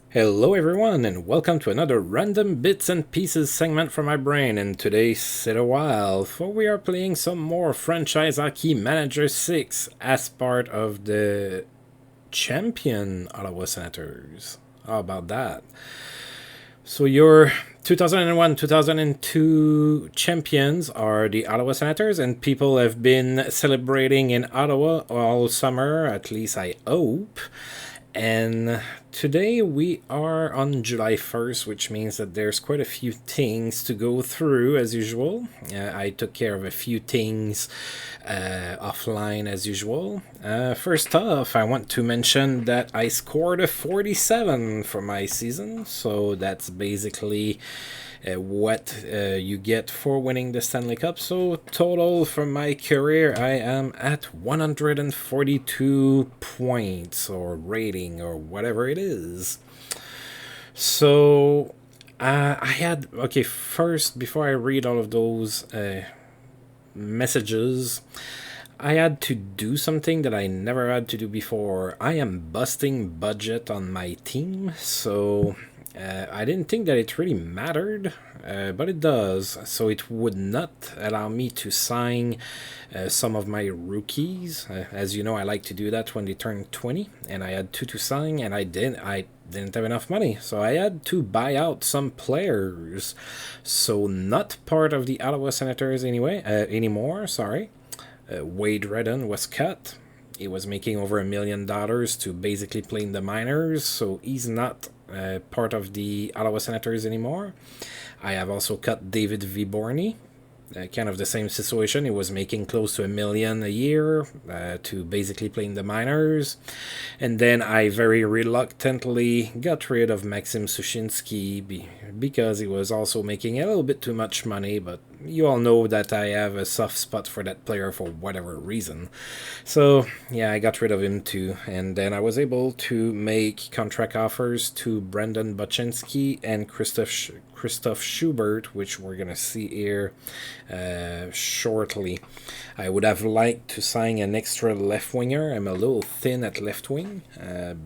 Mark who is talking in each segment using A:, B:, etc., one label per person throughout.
A: Hello everyone and welcome to another random bits and pieces segment from my brain. And today sit a while for we are playing some more Franchise Hockey Manager 6 as part of the champion Ottawa Senators. How about that? So your 2001-2002 champions are the Ottawa Senators, and people have been celebrating in Ottawa all summer, at least I hope. And today we are on July 1st, which means that there's quite a few things to go through as usual. I took care of a few things offline as usual. First off, I want to mention that I scored a 47 for my season, so that's basically what you get for winning the Stanley Cup. So total for my career, I am at 142 points or rating or whatever it is. So I had first before I read all of those messages. I had to do something that I never had to do before. I am busting budget on my team, so I didn't think that it really mattered, but it does. So it would not allow me to sign some of my rookies. As you know, I like to do that when they turn 20, and I had two to sign, and I didn't have enough money, so I had to buy out some players. So not part of the Ottawa Senators anymore. Sorry. Wade Redden was cut. He was making over $1 million to basically play in the minors, so he's not part of the Ottawa Senators anymore. I have also cut David Viborny. Kind of the same situation. He was making close to $1 million a year to basically play in the minors. And then I very reluctantly got rid of Maxim Sushinsky because he was also making a little bit too much money, but you all know that I have a soft spot for that player for whatever reason. So, yeah, I got rid of him too. And then I was able to make contract offers to Brendan Buczynski and Christoph Schubert, which we're going to see here shortly. I would have liked to sign an extra left winger. I'm a little thin at left wing,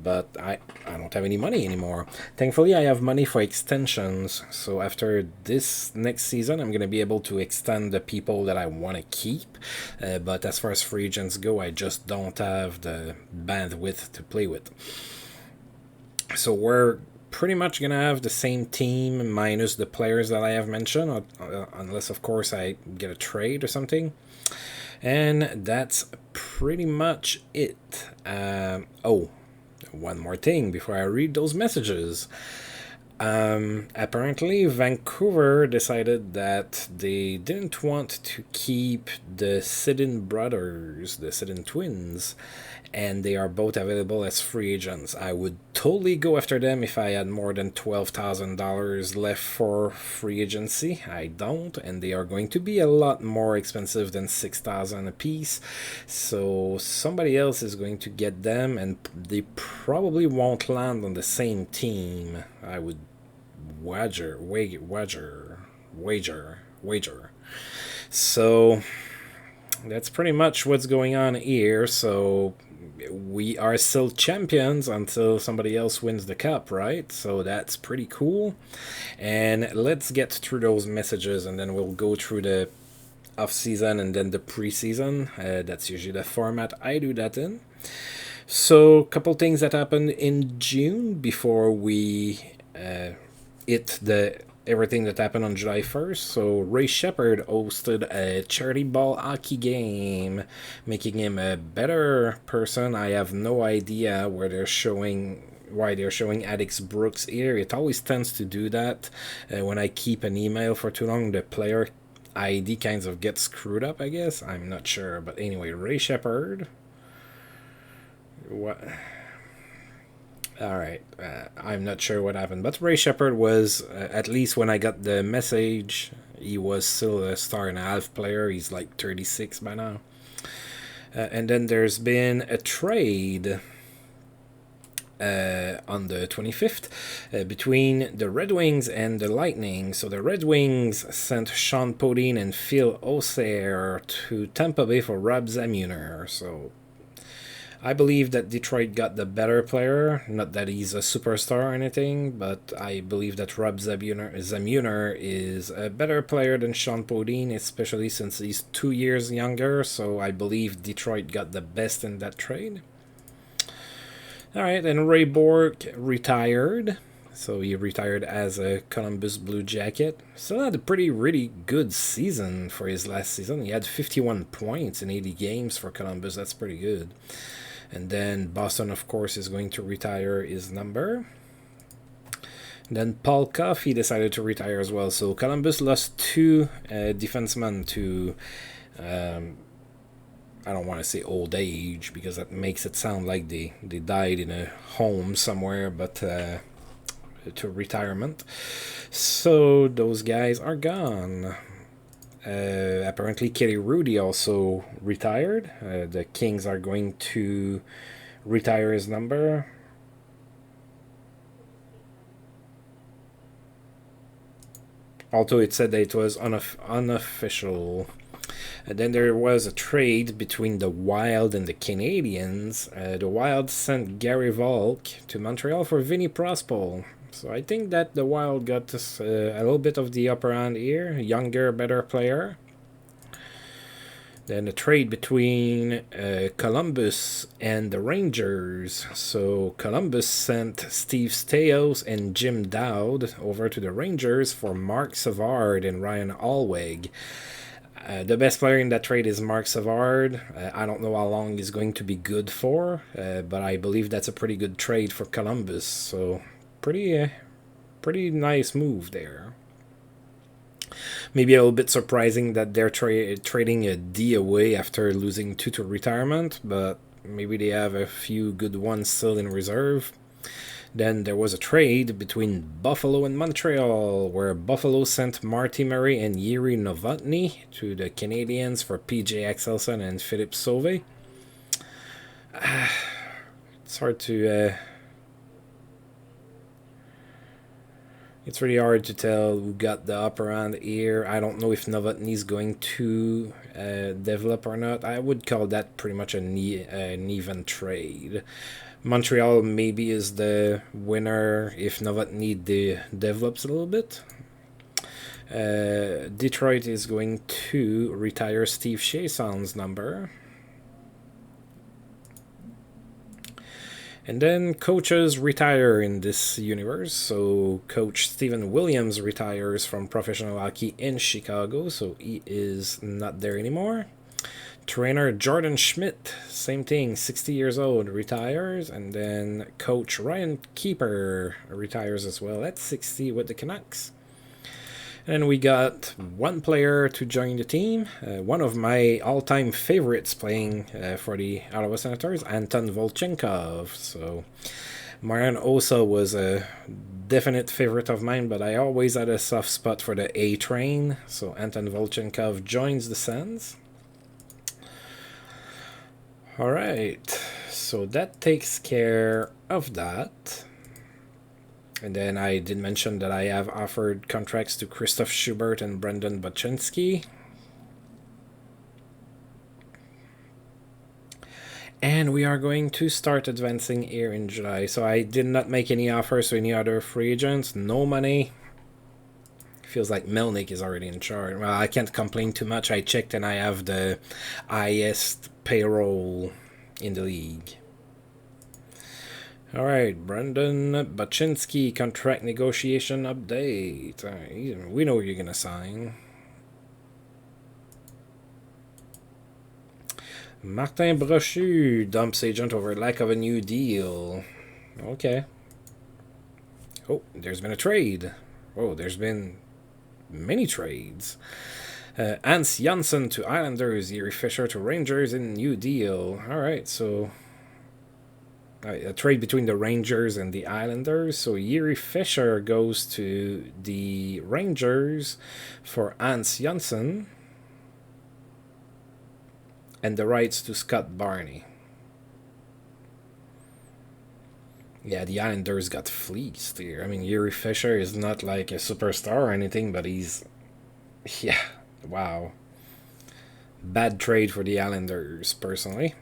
A: but I don't have any money anymore. Thankfully, I have money for extensions, so after this next season, I'm going to be able to extend the people that I want to keep. But as far as free agents go, I just don't have the bandwidth to play with. So we're pretty much going to have the same team minus the players that I have mentioned, unless, of course, I get a trade or something. And that's pretty much it. One more thing before I read those messages. Apparently, Vancouver decided that they didn't want to keep the Sidin brothers, the Sidin twins, and they are both available as free agents. I would totally go after them if I had more than $12,000 left for free agency. I don't, and they are going to be a lot more expensive than $6,000 a piece. So somebody else is going to get them, and they probably won't land on the same team. I would wager. So that's pretty much what's going on here. So we are still champions until somebody else wins the cup, right? So that's pretty cool. And let's get through those messages, and then we'll go through the off-season and then the preseason. That's usually the format I do that in. So a couple things that happened in June before we hit everything that happened on July 1st. So Ray Shepard hosted a charity ball hockey game, making him a better person. I have no idea why they're showing Alex Brooks here. It always tends to do that when I keep an email for too long. The player ID kinds of gets screwed up, I guess. I'm not sure. But anyway, Ray Shepard. What? Alright, I'm not sure what happened, but Ray Shepard was, at least when I got the message, he was still a star and a half player. He's like 36 by now. And then there's been a trade on the 25th between the Red Wings and the Lightning. So the Red Wings sent Sean Podine and Phil Osair to Tampa Bay for Rob Zamuner. So I believe that Detroit got the better player. Not that he's a superstar or anything, but I believe that Rob Zamuner is a better player than Sean Podine, especially since he's 2 years younger. So I believe Detroit got the best in that trade. All right, and Ray Bourque retired. So he retired as a Columbus Blue Jacket. Still had a really good season for his last season. He had 51 points in 80 games for Columbus. That's pretty good. And then Boston, of course, is going to retire his number. And then Paul Coffey decided to retire as well. So Columbus lost two defensemen to... I don't want to say old age because that makes it sound like they died in a home somewhere, but to retirement. So those guys are gone. Apparently Kelly Rudy also retired. The Kings are going to retire his number. Although it said that it was unofficial. And then there was a trade between the Wild and the Canadiens. The Wild sent Gary Volk to Montreal for Vinny Prospal. So I think that the Wild got a little bit of the upper hand here. Younger, better player. Then a trade between Columbus and the Rangers. So Columbus sent Steve Stais and Jim Dowd over to the Rangers for Mark Savard and Ryan Alweg. The best player in that trade is Mark Savard. I don't know how long he's going to be good for, but I believe that's a pretty good trade for Columbus. So pretty nice move there. Maybe a little bit surprising that they're trading a D away after losing 2 to retirement, but maybe they have a few good ones still in reserve. Then there was a trade between Buffalo and Montreal, where Buffalo sent Marty Murray and Yuri Novotny to the Canadiens for PJ Axelson and Philippe Sauvé. It's hard to... It's really hard to tell who got the upper hand here. I don't know if Novotny's going to develop or not. I would call that pretty much an even trade. Montreal maybe is the winner if Novotny develops a little bit. Detroit is going to retire Steve Chiasson's number. And then coaches retire in this universe. So Coach Stephen Williams retires from professional hockey in Chicago, so he is not there anymore. Trainer Jordan Schmidt, same thing, 60 years old, retires. And then Coach Ryan Keeper retires as well at 60 with the Canucks. And then we got one player to join the team, one of my all-time favorites playing for the Ottawa Senators, Anton Volchenkov. So Marian Osa was a definite favorite of mine, but I always had a soft spot for the A train. So Anton Volchenkov joins the Sens. All right, so that takes care of that. And then I did mention that I have offered contracts to Christoph Schubert and Brendan Bochinski. And we are going to start advancing here in July. So I did not make any offers to any other free agents. No money. Feels like Melnick is already in charge. Well, I can't complain too much. I checked and I have the highest payroll in the league. All right, Brendan Bochinski contract negotiation update. We know you're going to sign. Martin Brochu dumps agent over lack of a new deal. Okay. Oh, there's been a trade. Oh, there's been many trades. Hans Janssen to Islanders, Yuri Fisher to Rangers in new deal. All right, so a trade between the Rangers and the Islanders. So Yuri Fisher goes to the Rangers for Hans Janssen and the rights to Scott Barney. Yeah, the Islanders got fleeced here. I mean, Yuri Fisher is not like a superstar or anything, but he's... Yeah, wow. Bad trade for the Islanders, personally.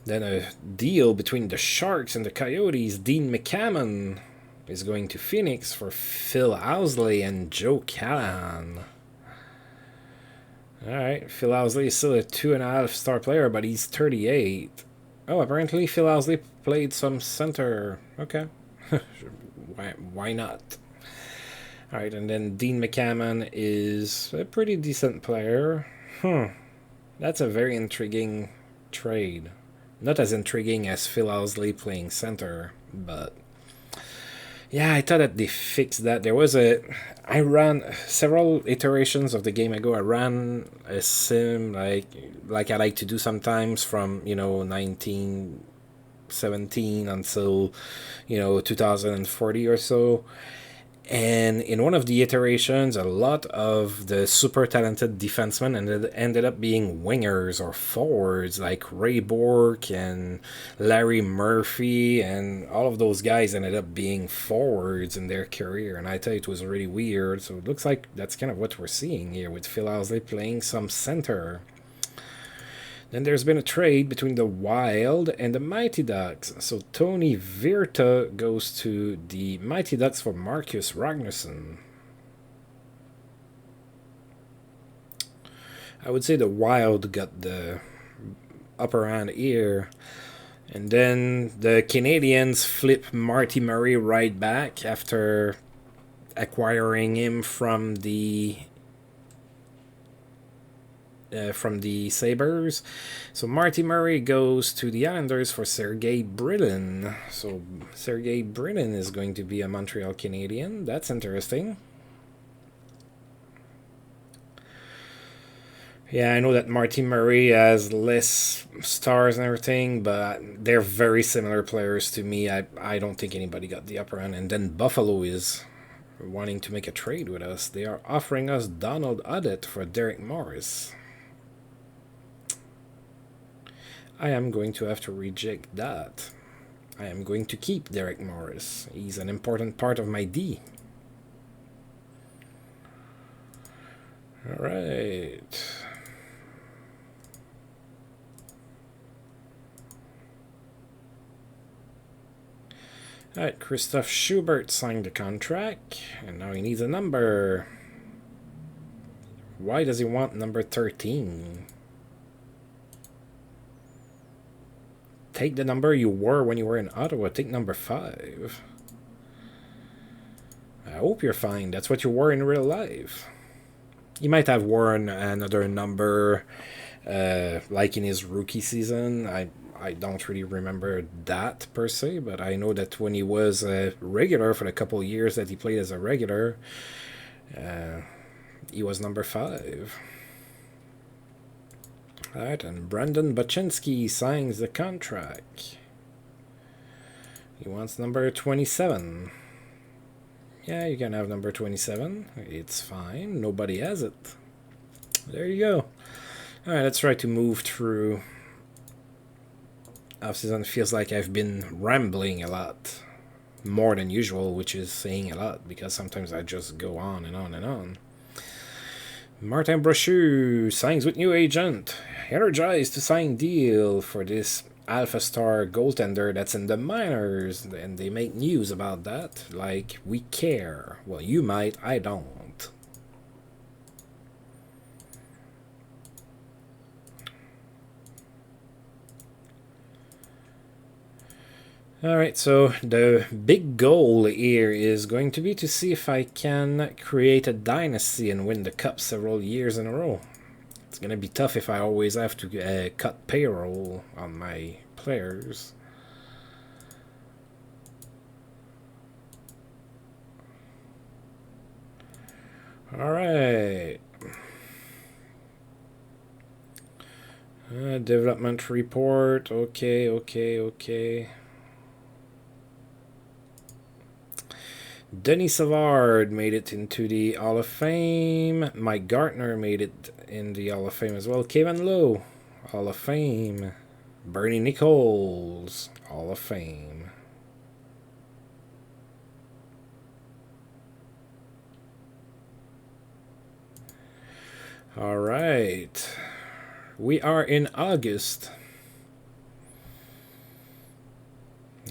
A: Then a deal between the Sharks and the Coyotes. Dean McCammon is going to Phoenix for Phil Housley and Joe Callahan. Alright, Phil Housley is still a 2.5-star player, but he's 38. Oh, apparently Phil Housley played some center. Okay. Why not? Alright, and then Dean McCammon is a pretty decent player. That's a very intriguing trade. Not as intriguing as Phil Housley playing center, but yeah, I thought that they fixed that. I ran several iterations of the game ago. I ran a sim like I like to do sometimes from 1917 until 2040 or so. And in one of the iterations, a lot of the super talented defensemen ended up being wingers or forwards, like Ray Bourque and Larry Murphy, and all of those guys ended up being forwards in their career. And I thought it was really weird. So it looks like that's kind of what we're seeing here with Phil Housley playing some center. Then there's been a trade between the Wild and the Mighty Ducks. So Tony Virta goes to the Mighty Ducks for Marcus Ragnarsson. I would say the Wild got the upper hand here. And then the Canadians flip Marty Murray right back after acquiring him from the Sabres. So Marty Murray goes to the Islanders for Sergei Brilin. So Sergei Brilin is going to be a Montreal Canadian. That's interesting. Yeah, I know that Marty Murray has less stars and everything, but they're very similar players to me. I don't think anybody got the upper hand. And then Buffalo is wanting to make a trade with us. They are offering us Donald Uddett for Derek Morris. I am going to have to reject that. I am going to keep Derek Morris. He's an important part of my D. Alright. Alright, Christoph Schubert signed the contract, and now he needs a number. Why does he want number 13? Take the number you were when you were in Ottawa. Take number 5. I hope you're fine. That's what you were in real life. He might have worn another number like in his rookie season. I don't really remember that per se, but I know that when he was a regular for the couple of years that he played as a regular, he was number 5. Alright, and Brandon Baczynski signs the contract. He wants number 27. Yeah, you can have number 27. It's fine. Nobody has it. There you go. Alright, let's try to move through. Offseason feels like I've been rambling a lot. More than usual, which is saying a lot, because sometimes I just go on and on and on. Martin Brochu signs with new agent. Energized to sign deal for this Alpha Star goaltender that's in the minors, and they make news about that. Like, we care. Well, you might, I don't. Alright, so the big goal here is going to be to see if I can create a dynasty and win the cup several years in a row. It's going to be tough if I always have to cut payroll on my players. Alright. Development report. Okay. Denis Savard made it into the Hall of Fame. Mike Gartner made it in the Hall of Fame as well. Kevin Lowe, Hall of Fame. Bernie Nichols, Hall of Fame. All right. We are in August.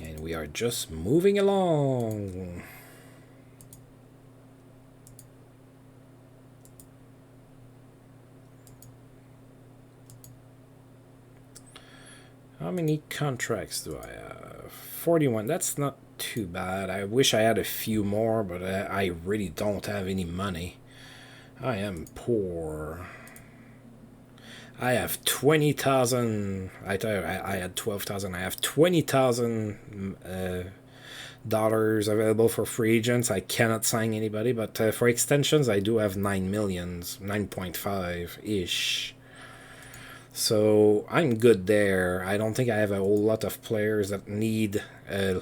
A: And we are just moving along. How many contracts do I have? 41. That's not too bad. I wish I had a few more, but I really don't have any money. I am poor. I have 20,000. I thought I had 12,000. I have 20,000 dollars available for free agents. I cannot sign anybody, but for extensions, I do have 9 millions, 9.5 ish. So I'm good there. I don't think I have a whole lot of players that need a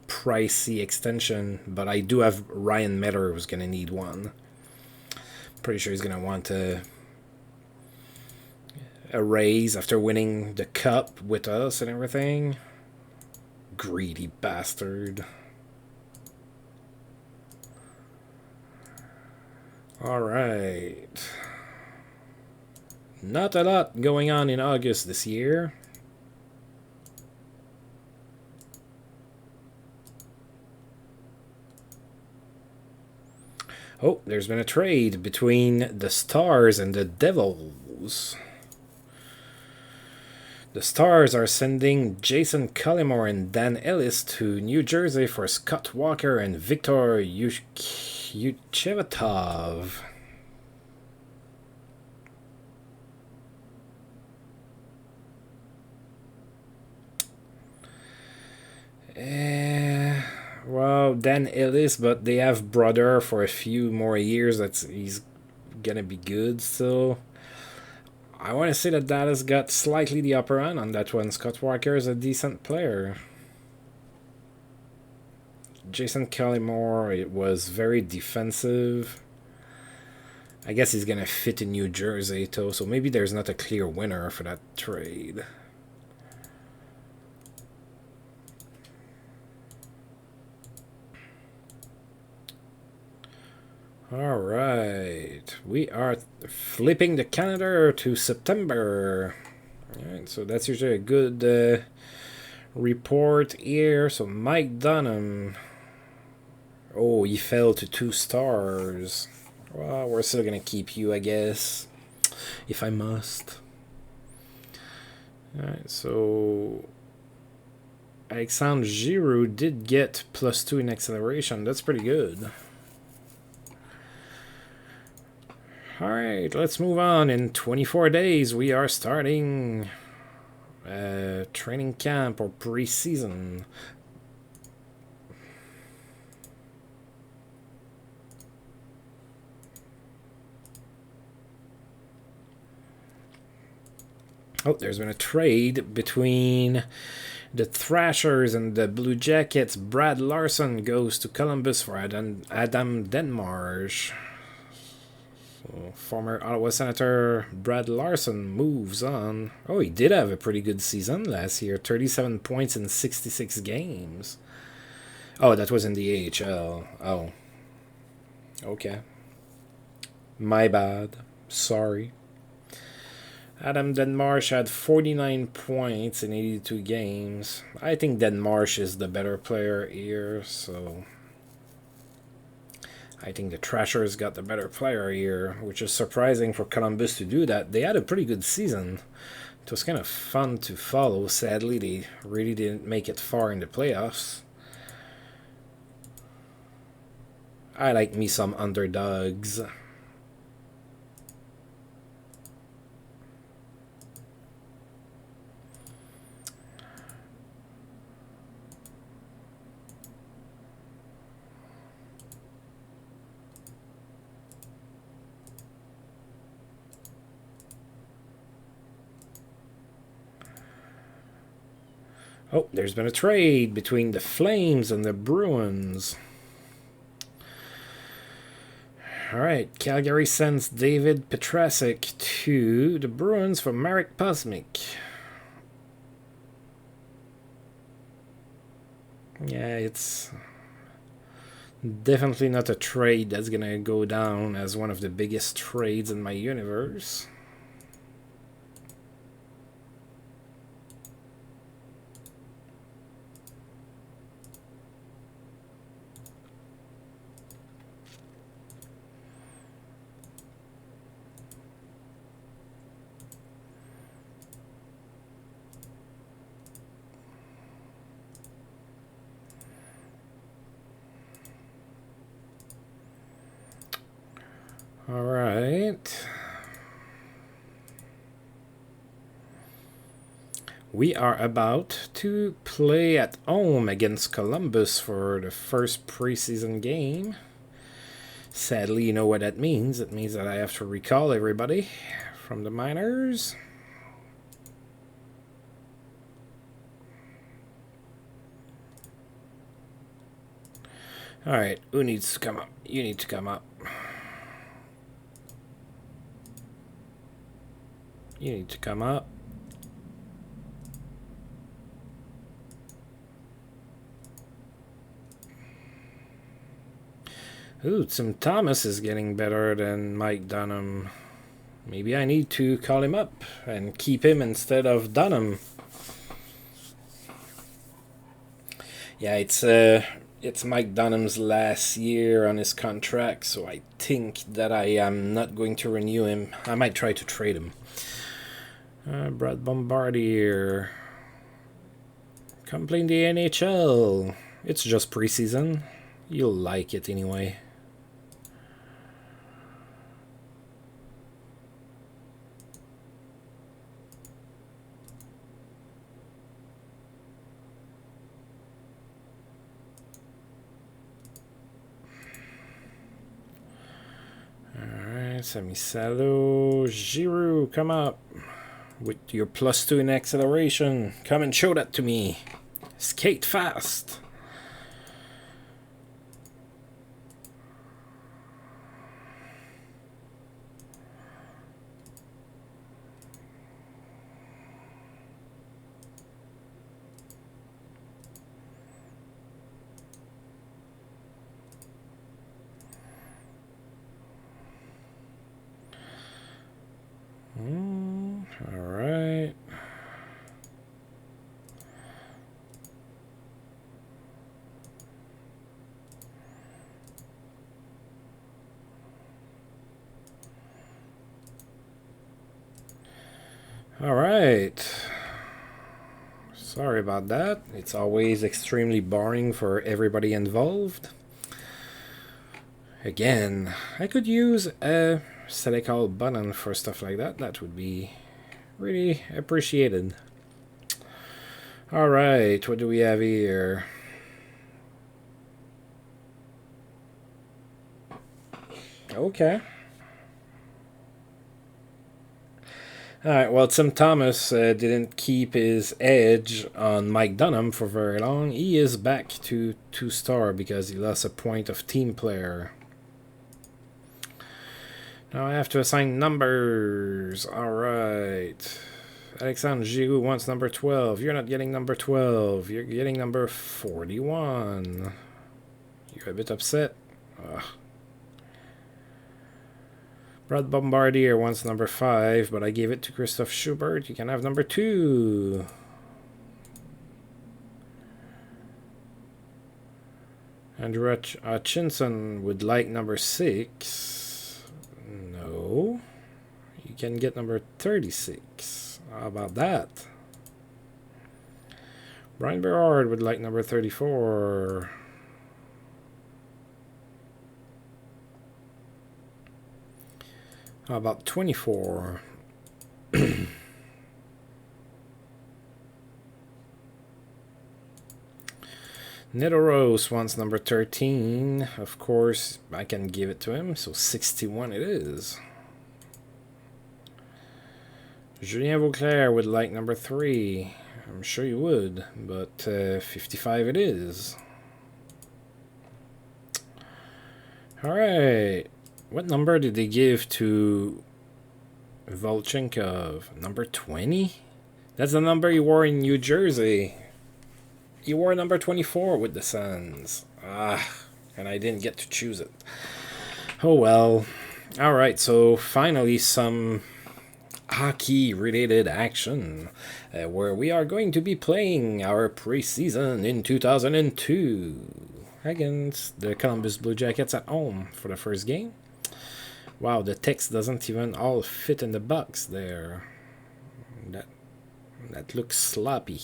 A: pricey extension, but I do have Ryan Miller who's going to need one. Pretty sure he's going to want a raise after winning the cup with us and everything. Greedy bastard. Alright. Not a lot going on in August this year. Oh, there's been a trade between the Stars and the Devils. The Stars are sending Jason Cullimore and Dan Ellis to New Jersey for Scott Walker and Viktor Yuchevatov. Well, Dan Ellis, but they have Brother for a few more years. He's gonna be good still. I want to say that Dallas got slightly the upper hand on that one. Scott Walker is a decent player. Jason Cullimore, it was very defensive. I guess he's gonna fit in New Jersey too, so maybe there's not a clear winner for that trade. Alright, we are flipping the calendar to September. Alright, so that's usually a good report here. So Mike Dunham. Oh, he fell to 2 stars. Well, we're still gonna keep you, I guess, if I must. Alright, so Alexandre Giroux did get +2 in acceleration. That's pretty good. Alright, let's move on. In 24 days, we are starting training camp or preseason. Oh, there's been a trade between the Thrashers and the Blue Jackets. Brad Larson goes to Columbus for Adam Denmarsh. So, former Ottawa Senator Brad Larson moves on. Oh, he did have a pretty good season last year. 37 points in 66 games. Oh, that was in the AHL. Oh. Okay. My bad. Sorry. Adam Denmarsh had 49 points in 82 games. I think Denmarsh is the better player here, so I think the Thrashers got the better player here, which is surprising for Columbus to do that. They had a pretty good season. It was kind of fun to follow. Sadly, they really didn't make it far in the playoffs. I like me some underdogs. Oh, there's been a trade between the Flames and the Bruins. Alright, Calgary sends David Petrasek to the Bruins for Marek Posmic. Yeah, it's definitely not a trade that's gonna go down as one of the biggest trades in my universe. All right. We are about to play at home against Columbus for the first preseason game. Sadly, you know what that means. It means that I have to recall everybody from the minors. Alright, who needs to come up? You need to come up. You need to come up. Ooh, Tim Thomas is getting better than Mike Dunham. Maybe I need to call him up and keep him instead of Dunham. Yeah, it's Mike Dunham's last year on his contract, so I think that I am not going to renew him. I might try to trade him. Brad Bombardier. Come play in the NHL. It's just preseason. You'll like it anyway. Samisalo, Giroux, come up with your +2 in acceleration. Come and show that to me. Skate fast. All right. All right. Sorry about that. It's always extremely boring for everybody involved. Again, I could use a select all button for stuff like that. That would be really appreciated. All right, what do we have here? Okay. Alright, well, Tim Thomas didn't keep his edge on Mike Dunham for very long. He is back to 2-star because he lost a point of team player. Now I have to assign numbers. Alright. Alexandre Giroux wants number 12. You're not getting number 12. You're getting number 41. You're a bit upset. Ugh. Brad Bombardier wants number 5, but I gave it to Christoph Schubert. You can have number 2. Andrew Hutchinson would like number 6. No. You can get number 36. How about that? Brian Berard would like number 34. How about 24? Nidoros wants number 13. Of course, I can give it to him, so 61 it is. Julien Vauclair would like number 3. I'm sure you would, but 55 it is. Alright. What number did they give to Volchenkov? Number 20? That's the number he wore in New Jersey. He wore number 24 with the Suns. And I didn't get to choose it. Oh well. Alright, so finally some hockey-related action. Where we are going to be playing our preseason in 2002 against the Columbus Blue Jackets at home for the first game. Wow, the text doesn't even all fit in the box there. That looks sloppy.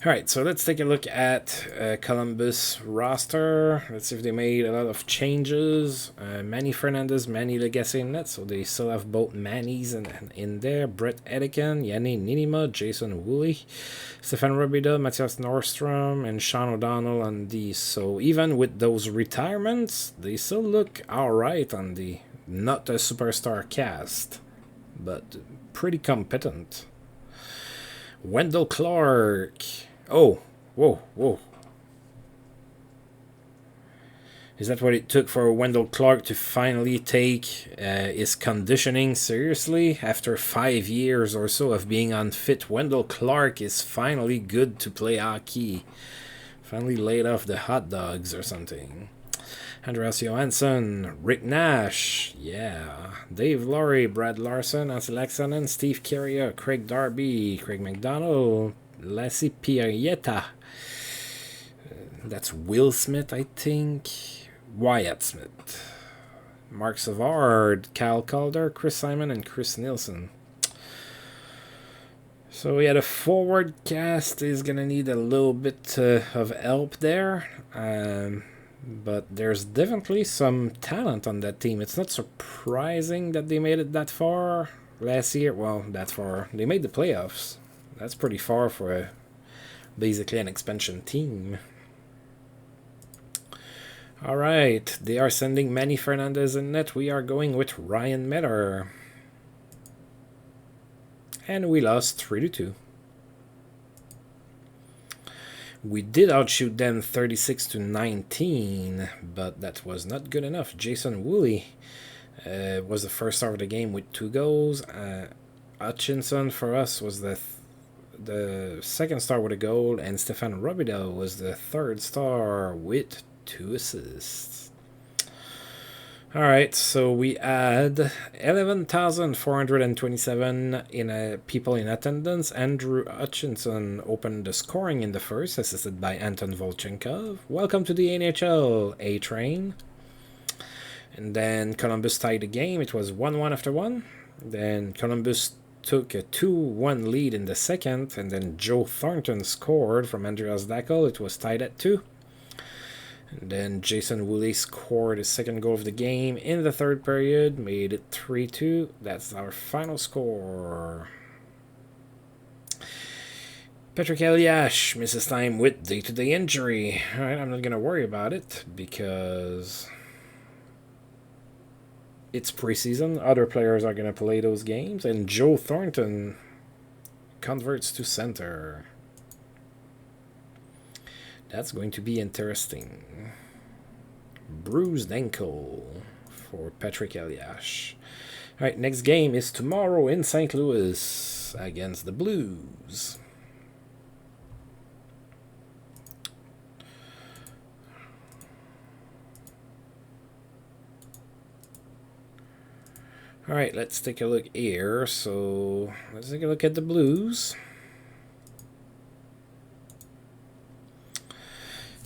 A: All right, so let's take a look at Columbus roster. Let's see if they made a lot of changes. Manny Fernandez, Manny Legacy in net, so they still have both Manny's in there. Brett Etiken, Yanni Ninima, Jason Woolley, Stefan Robida, Matthias Nordstrom, and Sean O'Donnell on these. So even with those retirements, they still look all right on the not a superstar cast, but pretty competent. Wendell Clark. Oh, whoa. Is that what it took for Wendell Clark to finally take his conditioning seriously? After 5 years or so of being unfit, Wendell Clark is finally good to play hockey. Finally laid off the hot dogs or something. Andreas Johansson, Rick Nash, yeah. Dave Laurie, Brad Larson, Ansel Laxonen, Steve Carrier, Craig Darby, Craig McDonald, Lassie Pierietta. That's Will Smith, I think. Wyatt Smith. Mark Savard, Kyle Calder, Chris Simon, and Chris Nielsen. So yeah, the forward cast is gonna need a little bit of help there. But there's definitely some talent on that team. It's not surprising that they made it that far last year. Well, that far. They made the playoffs. That's pretty far for basically an expansion team. All right, they are sending Manny Fernandez in net. We are going with Ryan Miller. And we lost 3-2. We did outshoot them 36-19, but that was not good enough. Jason Woolley was the first star of the game with 2 goals. Hutchinson for us was the second star with a goal, and Stefan Robida was the third star with 2 assists. All right, so we had 11,427 people in attendance. Andrew Hutchinson opened the scoring in the first, assisted by Anton Volchenkov. Welcome to the NHL, A-Train. And then Columbus tied the game. It was 1-1 after 1. Then Columbus took a 2-1 lead in the second, and then Joe Thornton scored from Andreas Dackel. It was tied at 2. And then Jason Woolley scored his second goal of the game in the third period, made it 3-2. That's our final score. Patrick Eliash misses time with day-to-day injury. All right, I'm not going to worry about it because it's preseason. Other players are going to play those games, and Joe Thornton converts to center. That's going to be interesting. Bruised ankle for Patrick Eliash. All right, next game is tomorrow in St. Louis against the Blues. All right, let's take a look here. So let's take a look at the Blues.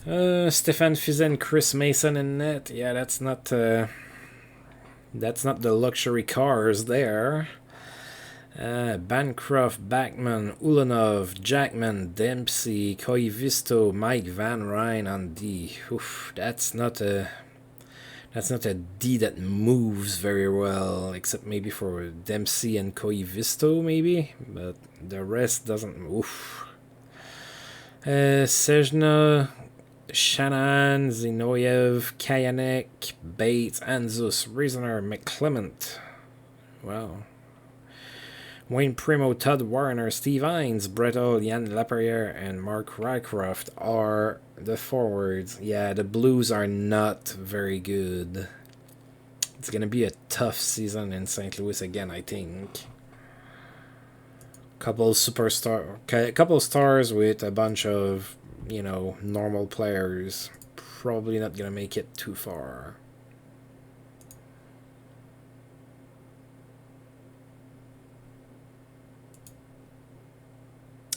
A: Stefan Fizen, Chris Mason in net. Yeah, that's not the luxury cars there. Bancroft, Backman, Ulanov, Jackman, Dempsey, Koivisto, Mike Van Ryn on D. Oof, that's not a D that moves very well, except maybe for Dempsey and Koivisto, maybe, but the rest doesn't. Oof. Sejna, Shannon, Zinoyev, Kayanek, Bates, Anzus, Reasoner, McClement. Wow. Wayne Primo, Todd Warner, Steve Hines, Brett Hull, Jan Laperriere, and Mark Rycroft are the forwards. Yeah, the Blues are not very good. It's going to be a tough season in St. Louis again, I think. Couple stars with a bunch of, normal players. Probably not going to make it too far.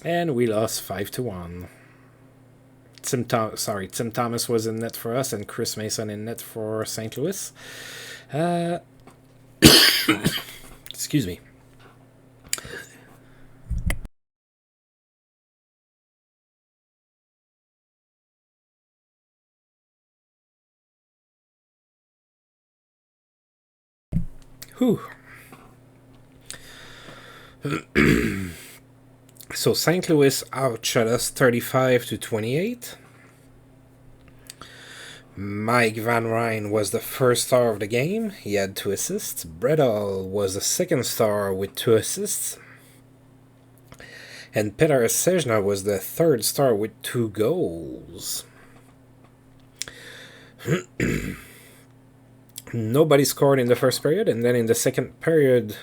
A: And we lost 5-1. Tim Thomas was in net for us, and Chris Mason in net for St. Louis. Excuse me. Whew. So St. Louis outshot us 35-28. Mike Van Ryn was the first star of the game. He had 2 assists. Brett Hull was the second star with 2 assists. And Petar Sejna was the third star with 2 goals. Nobody scored in the first period, and then in the second period,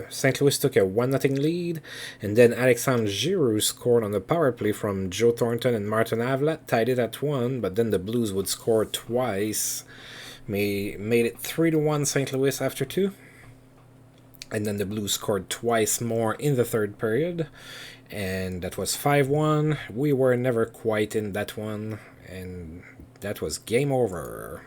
A: St. Louis took a 1-0 lead, and then Alexandre Giroux scored on the power play from Joe Thornton and Martin Avlat, tied it at 1, but then the Blues would score twice, made it 3-1 St. Louis after 2, and then the Blues scored twice more in the third period, and that was 5-1. We were never quite in that one, and that was game over.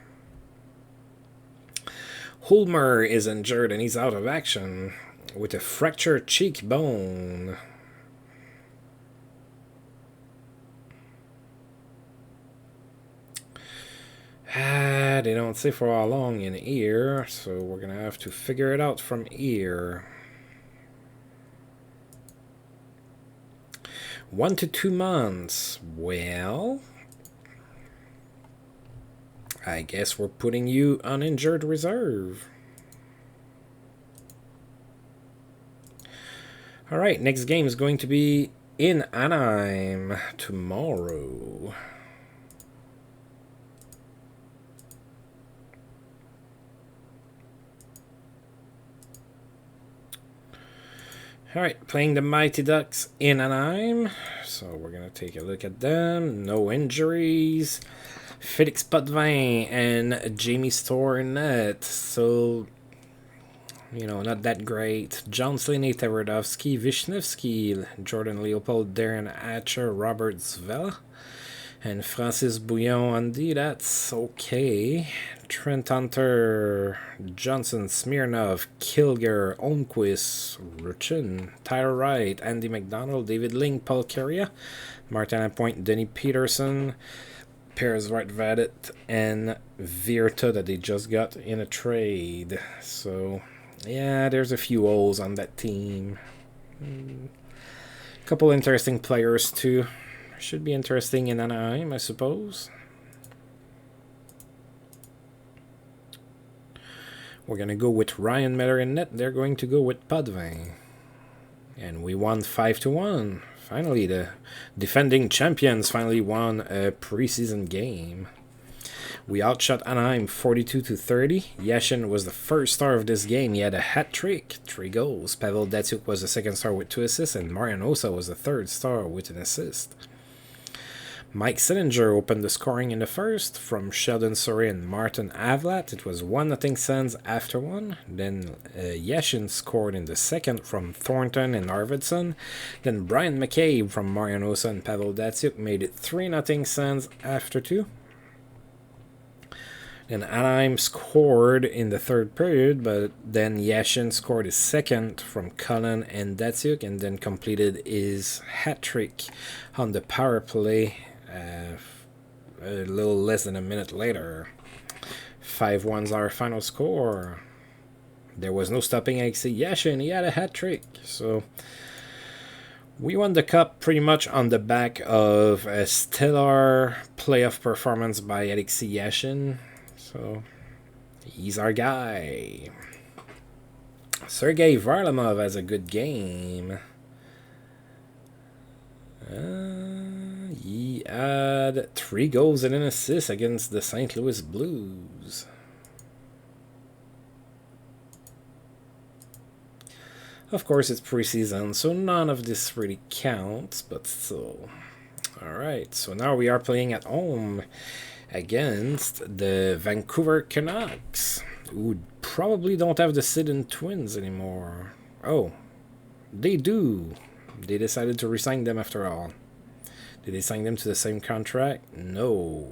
A: Hulmer is injured and he's out of action with a fractured cheekbone. They don't say for how long in here, so we're gonna have to figure it out from here. 1 to 2 months. Well, I guess we're putting you on injured reserve. Alright, next game is going to be in Anaheim tomorrow. Alright, playing the Mighty Ducks in Anaheim. So we're going to take a look at them. No injuries. Felix Potvin and Jamie Storr in net. So, you know, not that great. John Slaney, Taverdovsky, Vishnevsky, Jordan Leopold, Darren Hatcher, Robert Zvela, and Francis Bouillon. Andy, that's okay. Trent Hunter, Johnson, Smirnov, Kilger, Olmquist, Ruchin, Tyler Wright, Andy McDonald, David Ling, Paul Carrier, Martin Lapointe, Denny Peterson, Pears Vadet, and Virta that they just got in a trade. So, yeah, there's a few holes on that team. Couple interesting players, too. Should be interesting in Anaheim, I suppose. We're going to go with Ryan Miller in net. They're going to go with Potvin. And we won 5-1. Finally, the defending champions finally won a preseason game. We outshot Anaheim 42-30. Yashin was the first star of this game. He had a hat trick, 3 goals. Pavel Datsyuk was the second star with 2 assists, and Marian Hossa was the third star with an assist. Mike Sillinger opened the scoring in the first from Sheldon Surrey and Martin Avlat. It was 1-0 Sens after 1. Then Yashin scored in the second from Thornton and Arvidsson. Then Brian McCabe from Marian Hossa and Pavel Datsyuk made it 3-0 Sens after 2. Then Anaheim scored in the third period, but then Yashin scored his second from Cullen and Datsyuk and then completed his hat trick on the power play a little less than a minute later. 5-1's our final score. There was no stopping Alexei Yashin. He had a hat trick. So we won the cup pretty much on the back of a stellar playoff performance by Alexei Yashin. So he's our guy. Sergei Varlamov has a good game. He had 3 goals and an assist against the St. Louis Blues. Of course, it's preseason, so none of this really counts, but still. Alright, so now we are playing at home against the Vancouver Canucks, who probably don't have the Sidon Twins anymore. Oh, they do. They decided to re-sign them after all. Did they sign them to the same contract? No.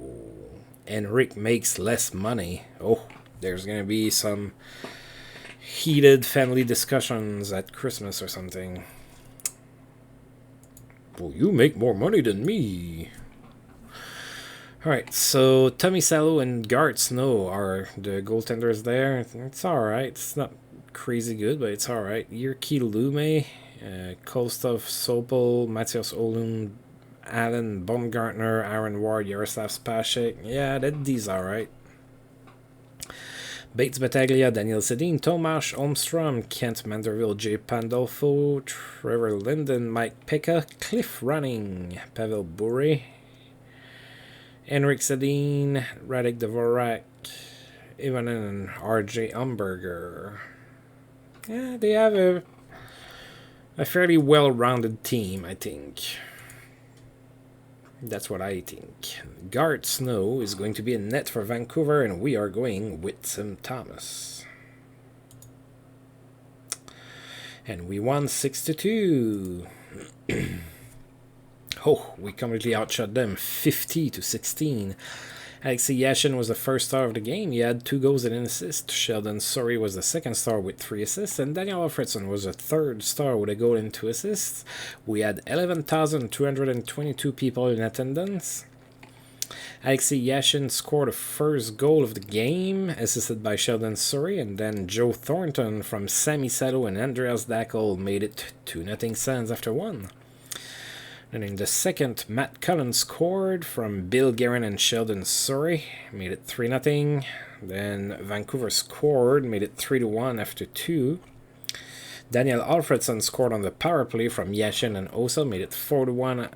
A: Enrique makes less money. Oh, there's going to be some heated family discussions at Christmas or something. Well, you make more money than me. Alright, so Tommy Salo and Garrett Snow are the goaltenders there. It's alright. It's not crazy good, but it's alright. Yerky Lume, Kolstov Sopel, Matthias Olund, Alan Baumgartner, Aaron Ward, Yaroslav Spashik. Yeah, these alright. Bates Battaglia, Daniel Sedin, Tomasz Holmstrom, Kent Manderville, Jay Pandolfo, Trevor Linden, Mike Pekka, Cliff Running, Pavel Bure, Henrik Sedin, Radek Dvorak, Ivanen, and RJ Umberger. Yeah, they have a fairly well-rounded team, I think. That's what I think. Garrett Snow is going to be in net for Vancouver, and we are going with Tim Thomas. And we won 6-2. Oh, we completely outshot them 50-16. Alexei Yashin was the first star of the game. He had 2 goals and an assist. Sheldon Surrey was the second star with 3 assists. And Daniel Alfredson was the third star with a goal and 2 assists. We had 11,222 people in attendance. Alexei Yashin scored the first goal of the game, assisted by Sheldon Surrey. And then Joe Thornton from Sami Sato and Andreas Dackel made it 2-0 Sens after 1. And in the second, Matt Cullen scored from Bill Guerin and Sheldon Surrey, made it 3-0. Then Vancouver scored, made it 3-1 after 2. Daniel Alfredson scored on the power play from Yashin and Osa, made it 4-1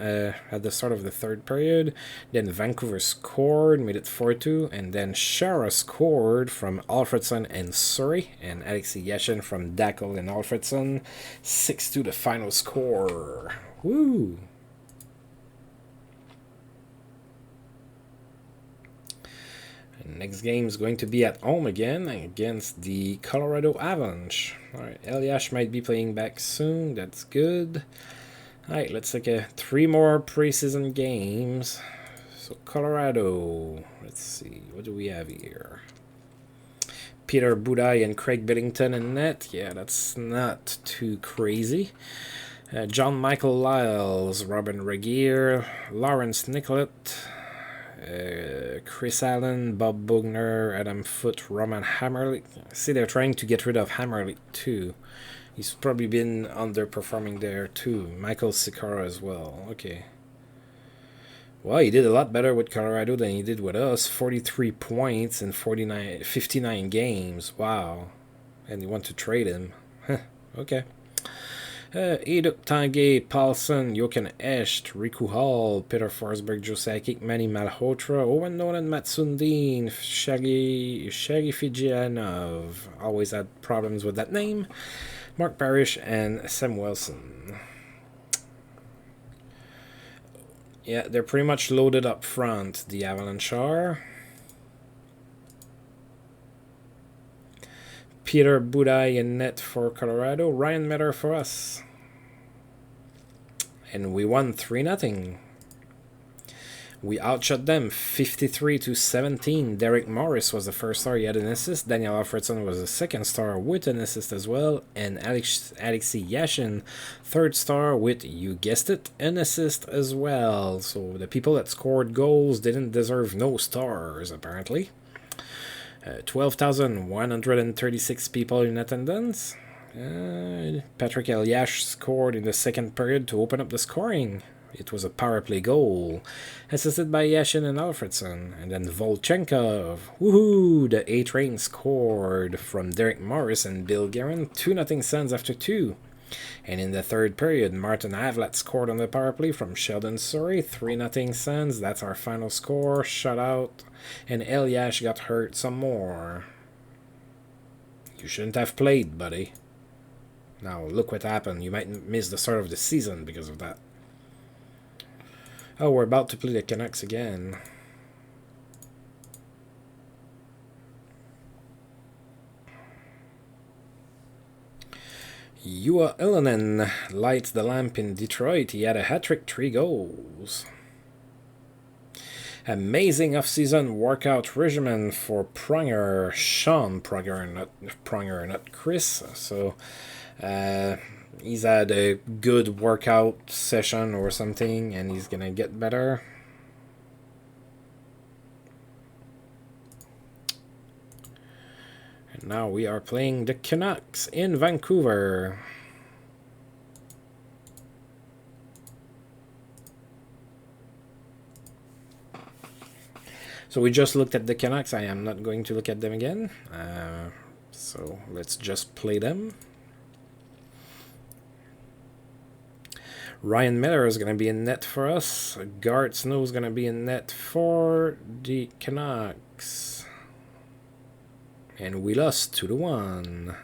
A: at the start of the third period. Then Vancouver scored, made it 4-2. And then Shara scored from Alfredson and Surrey, and Alexei Yashin from Dackel and Alfredson. 6-2 the final score. Woo! Next game is going to be at home again against the Colorado Avalanche. Alright, Eliash might be playing back soon. That's good. Alright, let's look at 3 more preseason games. So Colorado, let's see, what do we have here? Peter Budaj and Craig Billington in net. Yeah, that's not too crazy. John Michael Lyles, Robin Regier, Lawrence Nicollet, Chris Allen, Bob Bugner, Adam Foote, Roman Hammerlich. See, they're trying to get rid of Hammerlich too. He's probably been underperforming there too. Michael Sikora as well. Okay. Well, he did a lot better with Colorado than he did with us. 43 points in 59 games. Wow. And they want to trade him. Okay. Eduk Tanguay, Paulson, Jochen Escht, Riku Hall, Peter Forsberg, Joe Sakic, Manny Malhotra, Owen Nolan, Matt Sundin, Shaggy Fijianov. Always had problems with that name. Mark Parrish and Sam Wilson. Yeah, they're pretty much loaded up front, the Avalanche are. Peter Budaj in net for Colorado. Ryan Metter for us. And we won 3-0. We outshot them 53-17. Derek Morris was the first star. He had an assist. Daniel Alfredson was the second star with an assist as well. And Alexei Yashin, third star with, you guessed it, an assist as well. So the people that scored goals didn't deserve no stars, apparently. 12,136 people in attendance. Patrick Eliash scored in the second period to open up the scoring. It was a power play goal, assisted by Yashin and Alfredson. And then Volchenkov, woohoo! The A-Train scored from Derek Morris and Bill Guerin. 2-0 Sens after 2. And in the third period, Martin Havlat scored on the power play from Sheldon Surrey. 3-0 Sens. That's our final score. Shutout. And Eliash got hurt some more. You shouldn't have played, buddy. Now, look what happened. You might miss the start of the season because of that. Oh, we're about to play the Canucks again. Juha Ilonen lights the lamp in Detroit. He had a hat-trick, 3 goals. Amazing off-season workout regimen for Pronger, Sean Pronger, not Chris. So he's had a good workout session or something, and he's gonna get better. And Now we are playing the Canucks in Vancouver. So we just looked at the Canucks. I am not going to look at them again. So let's just play them. Ryan Miller is going to be in net for us. Garrett Snow is going to be in net for the Canucks. And we lost 2-1.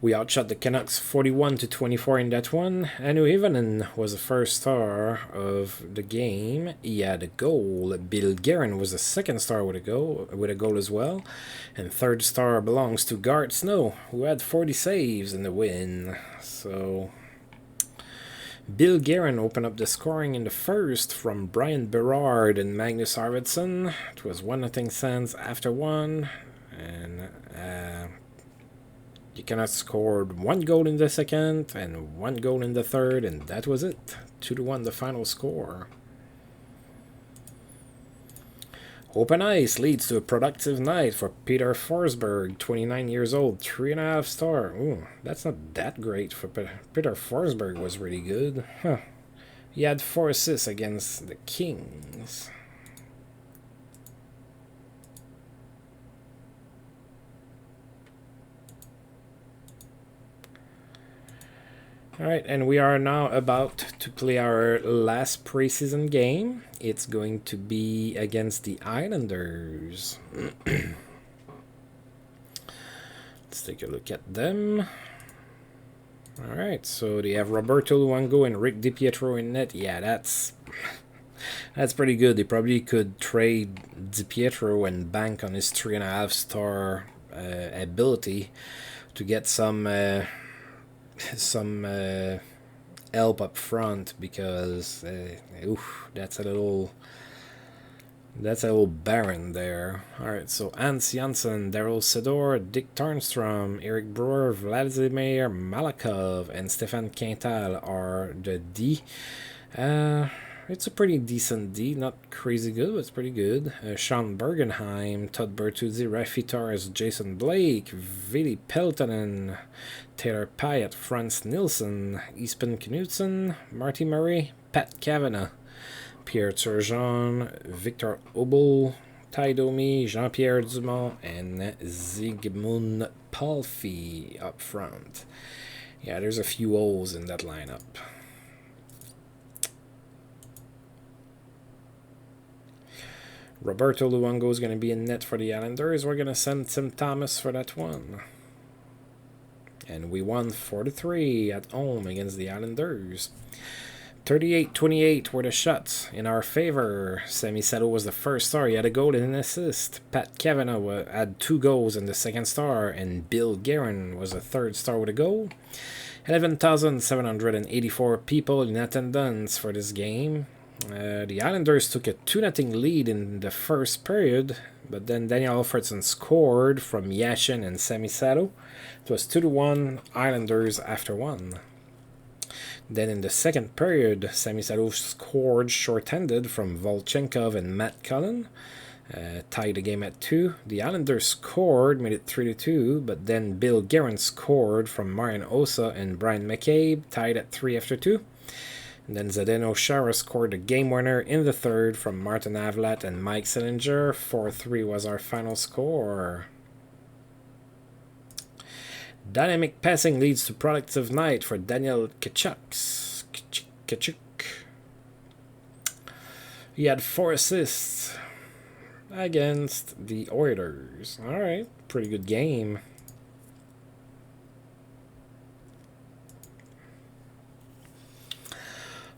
A: We outshot the Canucks 41-24 in that one. Anu Ivanen was the first star of the game. He had a goal. Bill Guerin was the second star with a goal as well. And third star belongs to Garrett Snow, who had 40 saves in the win. So Bill Guerin opened up the scoring in the first from Brian Berard and Magnus Arvidsson. It was 1-0 Sens after one. And the Canucks scored 1 goal in the second and 1 goal in the third, and that was it. 2-1 the final score. Open ice leads to a productive night for Peter Forsberg, 29 years old, 3.5 star. Ooh, that's not that great for Peter Forsberg. Was really good. Huh. He had 4 assists against the Kings. Alright, and we are now about to play our last preseason game. It's going to be against the Islanders. Let's take a look at them. Alright, so they have Roberto Luongo and Rick DiPietro in net. Yeah, that's pretty good. They probably could trade DiPietro and bank on his 3.5 star ability to get some help up front, because that's a little barren there. Alright, so Hans Janssen, Daryl Sedor, Dick Tarnstrom, Eric Brewer, Vladimir Malakov, and Stefan Quintal are the D. It's a pretty decent D, not crazy good, but it's pretty good. Sean Bergenheim, Todd Bertuzzi, Rafi Torres, Jason Blake, Vili Peltonen, Taylor Pyatt, Franz Nilsson, Espen Knudsen, Marty Murray, Pat Kavanagh, Pierre Turgeon, Victor Obel, Ty Domi, Jean-Pierre Dumont, and Zygmunt Palffy up front. Yeah, there's a few holes in that lineup. Roberto Luongo is going to be in net for the Islanders. We're going to send Tim Thomas for that one. And we won 4-3 at home against the Islanders. 38-28 were the shots in our favor. Sami Sato was the first star. He had a goal and an assist. Pat Kavanagh had 2 goals in the second star. And Bill Guerin was the third star with a goal. 11,784 people in attendance for this game. The Islanders took a 2-0 lead in the first period, but then Daniel Alfredson scored from Yashin and Sami Sato. It was 2-1 Islanders after one. Then in the second period, Sami Sato scored short-handed from Volchenkov and Matt Cullen, tied the game at 2. The Islanders scored, made it 3-2, but then Bill Guerin scored from Marian Osa and Brian McCabe, tied at 3 after 2. And then Zdeno Chara scored the game winner in the third from Martin Avlat and Mike Sillinger. 4-3 was our final score. Dynamic passing leads to productive night for Daniel Tkachuk. He had 4 assists against the Oilers. Alright, pretty good game.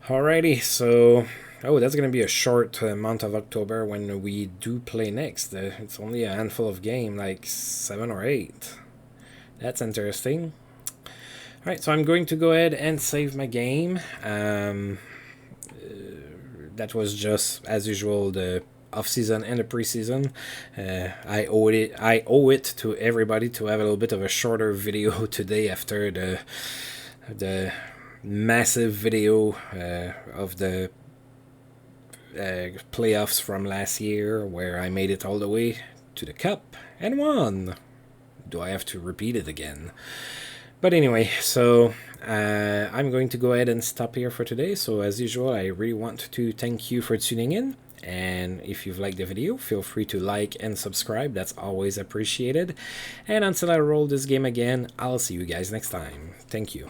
A: Alrighty, so that's going to be a short month of October when we do play next. It's only a handful of games, like 7 or 8. That's interesting. Alright, so I'm going to go ahead and save my game. That was just, as usual, the off-season and the preseason. I owe it to everybody to have a little bit of a shorter video today after the massive video of the playoffs from last year where I made it all the way to the cup and won. Do I have to repeat it again? But anyway, so I'm going to go ahead and stop here for today. So as usual, I really want to thank you for tuning in. And if you've liked the video, feel free to like and subscribe. That's always appreciated. And until I roll this game again, I'll see you guys next time. Thank you.